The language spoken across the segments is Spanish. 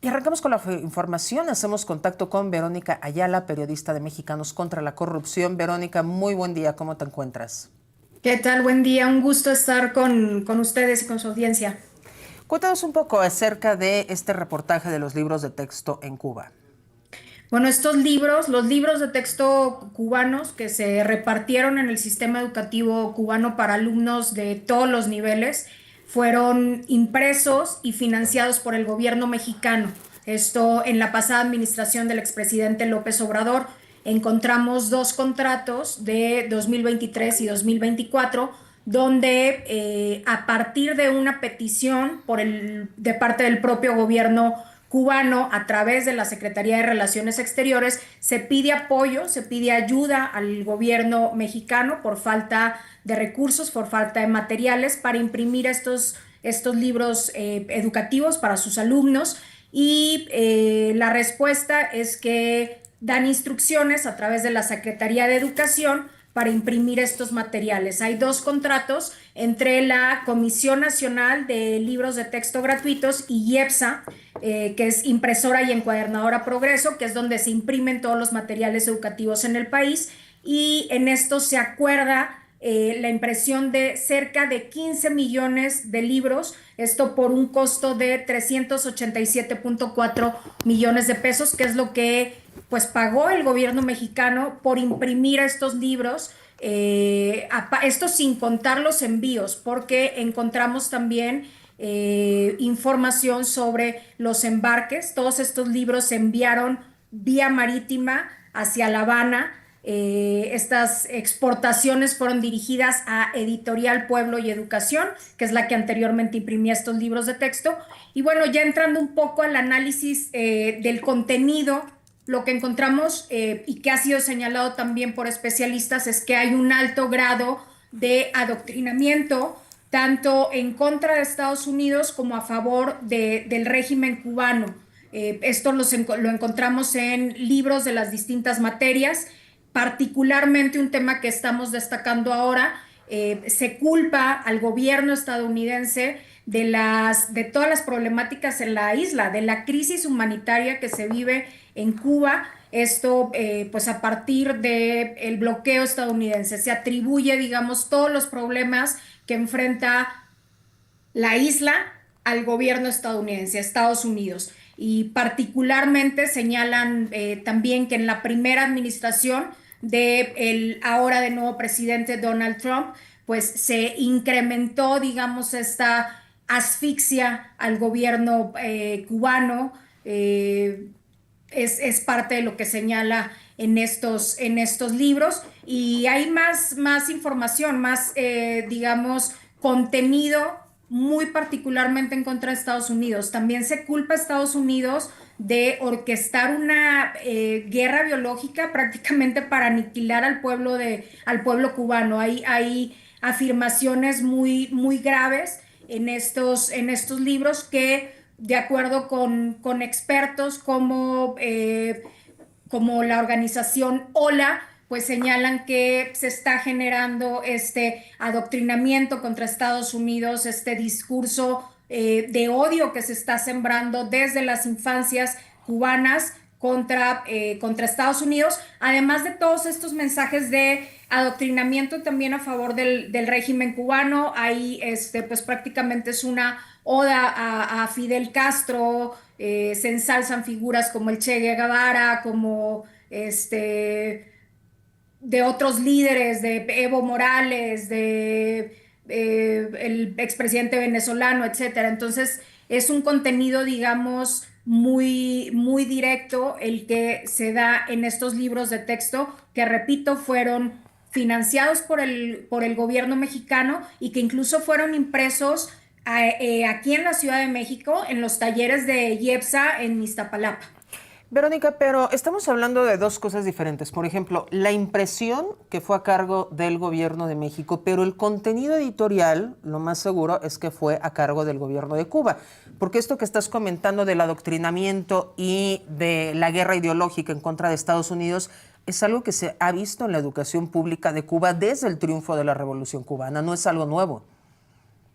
Y arrancamos con la información. Hacemos contacto con Verónica Ayala, periodista de Mexicanos contra la Corrupción. Verónica, muy buen día. ¿Cómo te encuentras? ¿Qué tal? Buen día, un gusto estar con ustedes y con su audiencia. Cuéntanos un poco acerca de este reportaje de los libros de texto en Cuba. Bueno, estos libros, los libros de texto cubanos que se repartieron en el sistema educativo cubano para alumnos de todos los niveles, fueron impresos y financiados por el gobierno mexicano. Esto en la pasada administración del expresidente López Obrador. Encontramos dos contratos de 2023 y 2024 donde a partir de una petición de parte del propio gobierno cubano a través de la Secretaría de Relaciones Exteriores se pide apoyo, se pide ayuda al gobierno mexicano por falta de recursos, por falta de materiales para imprimir estos libros educativos para sus alumnos y la respuesta es que dan instrucciones a través de la Secretaría de Educación para imprimir estos materiales. Hay dos contratos entre la Comisión Nacional de Libros de Texto Gratuitos y IEPSA, que es impresora y encuadernadora Progreso, que es donde se imprimen todos los materiales educativos en el país, y en esto se acuerda la impresión de cerca de 15 millones de libros, esto por un costo de 387.4 millones de pesos, que es lo que pues pagó el gobierno mexicano por imprimir estos libros, esto sin contar los envíos, porque encontramos también información sobre los embarques. Todos estos libros se enviaron vía marítima hacia La Habana. Estas exportaciones fueron dirigidas a Editorial Pueblo y Educación, que es la que anteriormente imprimía estos libros de texto. Y bueno, ya entrando un poco al análisis del contenido, lo que encontramos y que ha sido señalado también por especialistas es que hay un alto grado de adoctrinamiento tanto en contra de Estados Unidos como a favor del régimen cubano. Esto lo encontramos en libros de las distintas materias, particularmente un tema que estamos destacando ahora. Se culpa al gobierno estadounidense de todas las problemáticas en la isla, de la crisis humanitaria que se vive en Cuba. Esto, pues a partir del bloqueo estadounidense, se atribuye, digamos, todos los problemas que enfrenta la isla al gobierno estadounidense, a Estados Unidos. Y particularmente señalan también que en la primera administración del ahora de nuevo presidente Donald Trump, pues se incrementó, digamos, esta asfixia al gobierno cubano. Es parte de lo que señala en estos libros y hay más información, más, digamos, contenido muy particularmente en contra de Estados Unidos. También se culpa a Estados Unidos de orquestar una guerra biológica prácticamente para aniquilar al pueblo cubano. Hay afirmaciones muy graves en estos libros que, de acuerdo con expertos como la organización OLA, pues señalan que se está generando este adoctrinamiento contra Estados Unidos, este discurso de odio que se está sembrando desde las infancias cubanas contra Estados Unidos, además de todos estos mensajes de adoctrinamiento también a favor del régimen cubano. Ahí pues prácticamente es una oda a Fidel Castro. Se ensalzan figuras como el Che Guevara, como de otros líderes, de Evo Morales, de el expresidente venezolano, etcétera. Entonces, es un contenido, digamos, muy directo el que se da en estos libros de texto, que repito, fueron financiados por el gobierno mexicano y que incluso fueron impresos aquí en la Ciudad de México, en los talleres de IEPSA en Iztapalapa. Verónica, pero estamos hablando de dos cosas diferentes. Por ejemplo, la impresión que fue a cargo del gobierno de México, pero el contenido editorial, lo más seguro es que fue a cargo del gobierno de Cuba. Porque esto que estás comentando del adoctrinamiento y de la guerra ideológica en contra de Estados Unidos es algo que se ha visto en la educación pública de Cuba desde el triunfo de la Revolución Cubana, no es algo nuevo.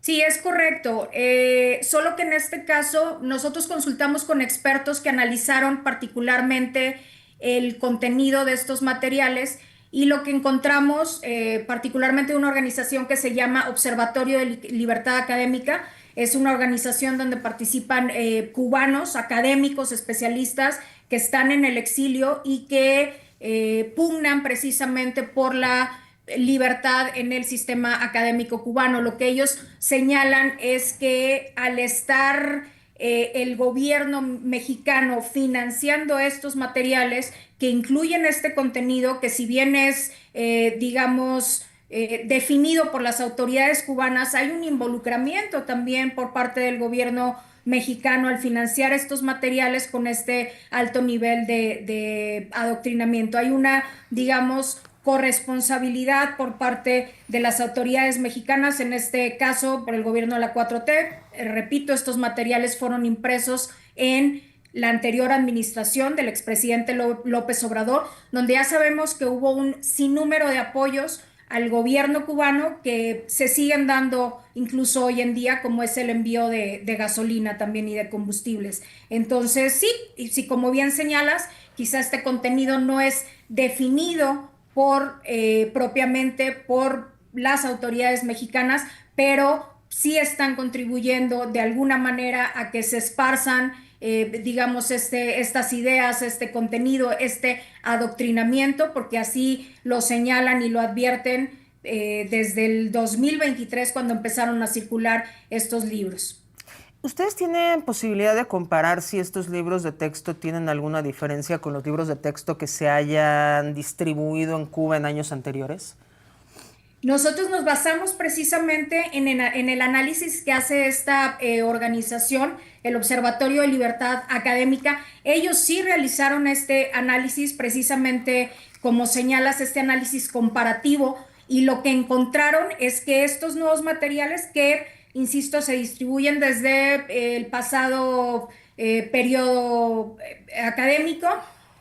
Sí, es correcto. Solo que en este caso nosotros consultamos con expertos que analizaron particularmente el contenido de estos materiales y lo que encontramos, particularmente una organización que se llama Observatorio de Libertad Académica, es una organización donde participan cubanos, académicos, especialistas que están en el exilio y que pugnan precisamente por la libertad en el sistema académico cubano. Lo que ellos señalan es que al estar el gobierno mexicano financiando estos materiales que incluyen este contenido, que si bien es, digamos, definido por las autoridades cubanas, hay un involucramiento también por parte del gobierno mexicano al financiar estos materiales con este alto nivel de adoctrinamiento. Hay una, digamos, corresponsabilidad por parte de las autoridades mexicanas, en este caso por el gobierno de la 4T. Repito, estos materiales fueron impresos en la anterior administración del expresidente López Obrador, donde ya sabemos que hubo un sinnúmero de apoyos al gobierno cubano que se siguen dando incluso hoy en día, como es el envío de gasolina también y de combustibles. Entonces, sí, y si como bien señalas, quizá este contenido no es definido por propiamente por las autoridades mexicanas, pero sí están contribuyendo de alguna manera a que se esparzan, digamos, estas ideas, este contenido, este adoctrinamiento, porque así lo señalan y lo advierten desde el 2023 cuando empezaron a circular estos libros. ¿Ustedes tienen posibilidad de comparar si estos libros de texto tienen alguna diferencia con los libros de texto que se hayan distribuido en Cuba en años anteriores? Nosotros nos basamos precisamente en el análisis que hace esta organización, el Observatorio de Libertad Académica. Ellos sí realizaron este análisis, precisamente como señalas, este análisis comparativo, y lo que encontraron es que estos nuevos materiales que, insisto, se distribuyen desde el pasado periodo académico,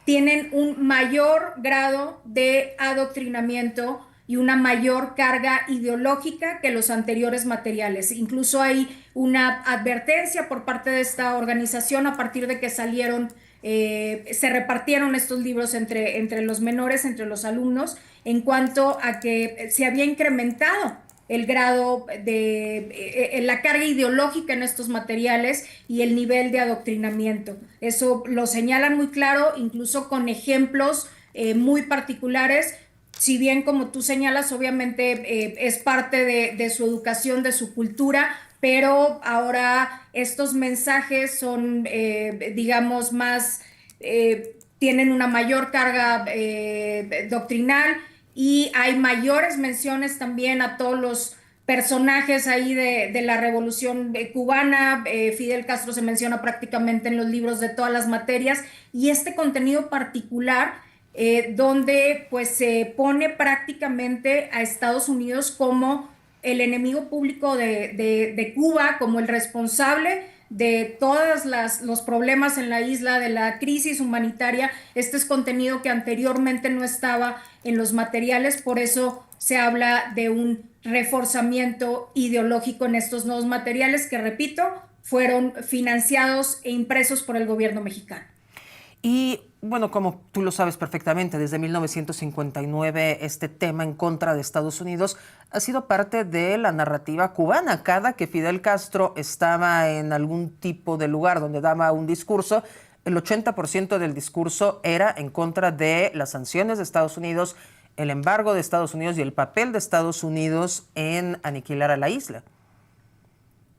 tienen un mayor grado de adoctrinamiento y una mayor carga ideológica que los anteriores materiales. Incluso hay una advertencia por parte de esta organización a partir de que salieron, se repartieron estos libros entre los menores, entre los alumnos, en cuanto a que se había incrementado el grado de la carga ideológica en estos materiales y el nivel de adoctrinamiento. Eso lo señalan muy claro, incluso con ejemplos muy particulares. Si bien, como tú señalas, obviamente es parte de su educación, de su cultura, pero ahora estos mensajes son, digamos, más, tienen una mayor carga doctrinal, y hay mayores menciones también a todos los personajes ahí de la Revolución Cubana. Fidel Castro se menciona prácticamente en los libros de todas las materias, y este contenido particular donde pues se pone prácticamente a Estados Unidos como el enemigo público de Cuba, como el responsable de todos los problemas en la isla, de la crisis humanitaria. Este es contenido que anteriormente no estaba en los materiales, por eso se habla de un reforzamiento ideológico en estos nuevos materiales que, repito, fueron financiados e impresos por el gobierno mexicano. Y bueno, como tú lo sabes perfectamente, desde 1959 este tema en contra de Estados Unidos ha sido parte de la narrativa cubana. Cada que Fidel Castro estaba en algún tipo de lugar donde daba un discurso, el 80% del discurso era en contra de las sanciones de Estados Unidos, el embargo de Estados Unidos y el papel de Estados Unidos en aniquilar a la isla.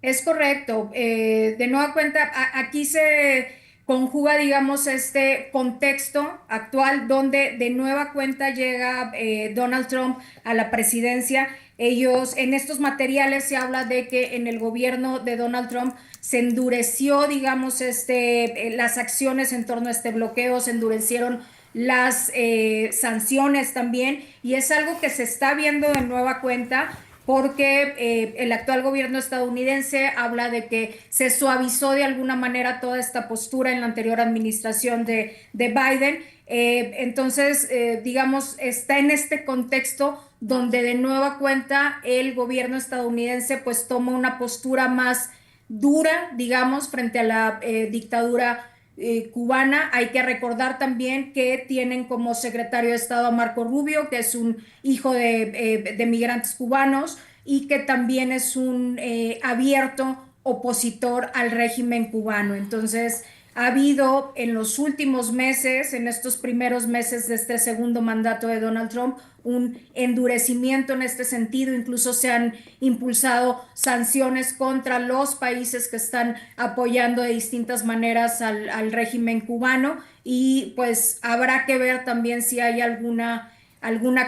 Es correcto. De nueva cuenta, aquí se conjuga, digamos, este contexto actual donde de nueva cuenta llega Donald Trump a la presidencia. Ellos, en estos materiales se habla de que en el gobierno de Donald Trump se endureció, digamos, las acciones en torno a este bloqueo, se endurecieron las sanciones también, y es algo que se está viendo de nueva cuenta porque el actual gobierno estadounidense habla de que se suavizó de alguna manera toda esta postura en la anterior administración de Biden. Entonces, digamos, está en este contexto donde de nueva cuenta el gobierno estadounidense pues toma una postura más dura, digamos, frente a la dictadura cubana. Hay que recordar también que tienen como secretario de Estado a Marco Rubio, que es un hijo de migrantes cubanos y que también es un abierto opositor al régimen cubano. Entonces, ha habido en los últimos meses, en estos primeros meses de este segundo mandato de Donald Trump, un endurecimiento en este sentido. Incluso se han impulsado sanciones contra los países que están apoyando de distintas maneras al régimen cubano y pues habrá que ver también si hay alguna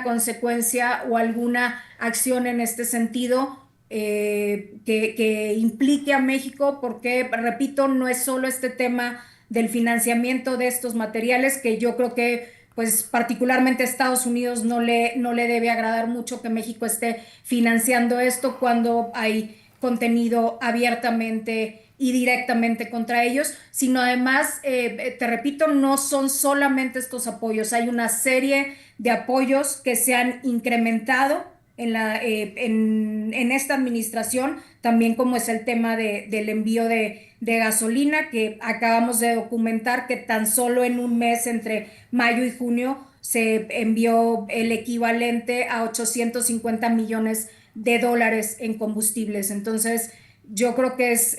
consecuencia o alguna acción en este sentido que implique a México, porque, repito, no es solo este tema del financiamiento de estos materiales, que yo creo que pues particularmente a Estados Unidos no le debe agradar mucho que México esté financiando esto cuando hay contenido abiertamente y directamente contra ellos, sino además, te repito, no son solamente estos apoyos, hay una serie de apoyos que se han incrementado en esta administración, también como es el tema del envío de gasolina, que acabamos de documentar que tan solo en un mes entre mayo y junio se envió el equivalente a 850 millones de dólares en combustibles. Entonces, yo creo que es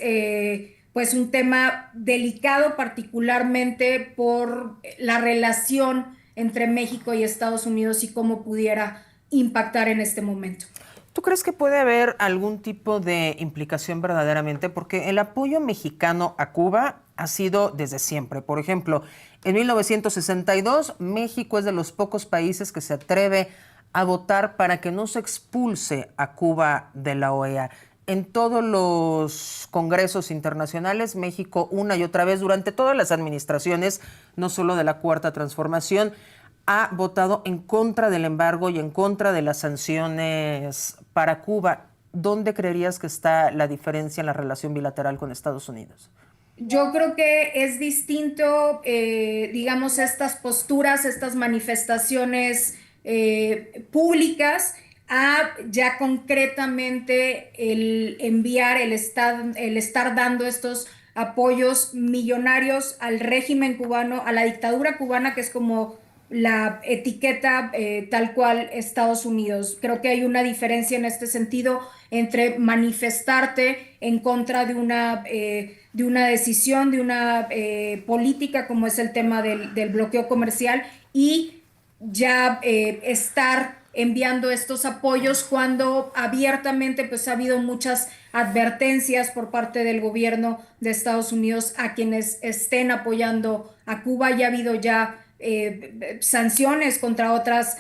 pues un tema delicado, particularmente por la relación entre México y Estados Unidos y cómo pudiera impactar en este momento. ¿Tú crees que puede haber algún tipo de implicación verdaderamente? Porque el apoyo mexicano a Cuba ha sido desde siempre. Por ejemplo, en 1962, México es de los pocos países que se atreve a votar para que no se expulse a Cuba de la OEA. En todos los congresos internacionales, México una y otra vez, durante todas las administraciones, no solo de la Cuarta Transformación, ha votado en contra del embargo y en contra de las sanciones para Cuba. ¿Dónde creerías que está la diferencia en la relación bilateral con Estados Unidos? Yo creo que es distinto, digamos, estas posturas, estas manifestaciones públicas a ya concretamente el enviar, el estar dando estos apoyos millonarios al régimen cubano, a la dictadura cubana, que es como la etiqueta tal cual Estados Unidos. Creo que hay una diferencia en este sentido entre manifestarte en contra de una decisión, de una política como es el tema del bloqueo comercial y ya estar enviando estos apoyos cuando abiertamente pues ha habido muchas advertencias por parte del gobierno de Estados Unidos a quienes estén apoyando a Cuba. Ya ha habido ya sanciones contra otras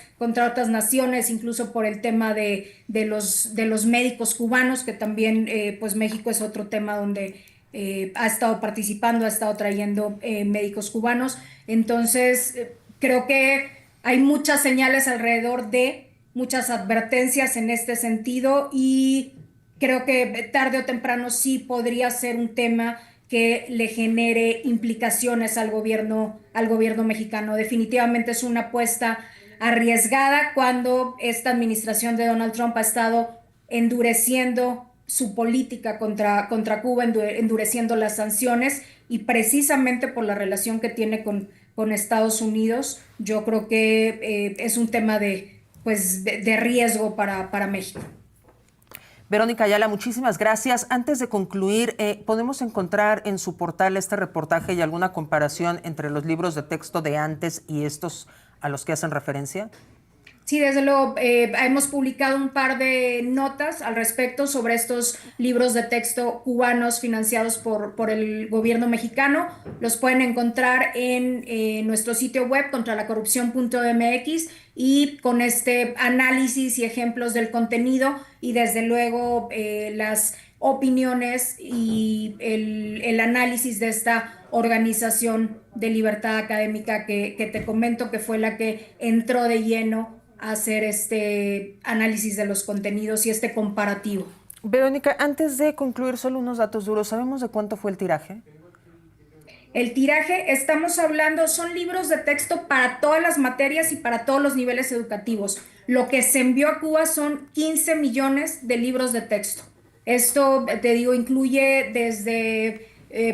naciones, incluso por el tema de los médicos cubanos, que también pues México es otro tema donde ha estado participando, ha estado trayendo médicos cubanos. Entonces, creo que hay muchas señales alrededor de muchas advertencias en este sentido y creo que tarde o temprano sí podría ser un tema que le genere implicaciones al gobierno mexicano. Definitivamente es una apuesta arriesgada cuando esta administración de Donald Trump ha estado endureciendo su política contra Cuba, endureciendo las sanciones y precisamente por la relación que tiene con Estados Unidos, yo creo que es un tema de riesgo para México. Verónica Ayala, muchísimas gracias. Antes de concluir, ¿podemos encontrar en su portal este reportaje y alguna comparación entre los libros de texto de antes y estos a los que hacen referencia? Sí, desde luego, hemos publicado un par de notas al respecto sobre estos libros de texto cubanos financiados por el gobierno mexicano. Los pueden encontrar en nuestro sitio web contralacorrupción.mx y con este análisis y ejemplos del contenido y desde luego las opiniones y el análisis de esta organización de libertad académica que te comento que fue la que entró de lleno a hacer este análisis de los contenidos y este comparativo. Verónica, antes de concluir, solo unos datos duros. ¿Sabemos de cuánto fue el tiraje? El tiraje, estamos hablando, son libros de texto para todas las materias y para todos los niveles educativos. Lo que se envió a Cuba son 15 millones de libros de texto. Esto, te digo, incluye desde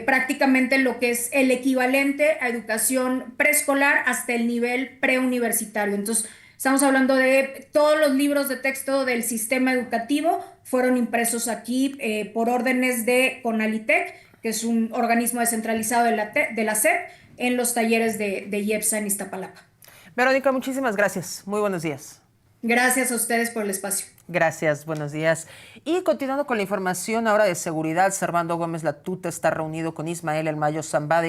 prácticamente lo que es el equivalente a educación preescolar hasta el nivel preuniversitario. Entonces, estamos hablando de todos los libros de texto del sistema educativo fueron impresos aquí por órdenes de CONALITEC, que es un organismo descentralizado de la SEP, en los talleres de IEPSA en Iztapalapa. Verónica, muchísimas gracias. Muy buenos días. Gracias a ustedes por el espacio. Gracias, buenos días. Y continuando con la información ahora de seguridad, Servando Gómez Lattuta está reunido con Ismael El Mayo Zambada.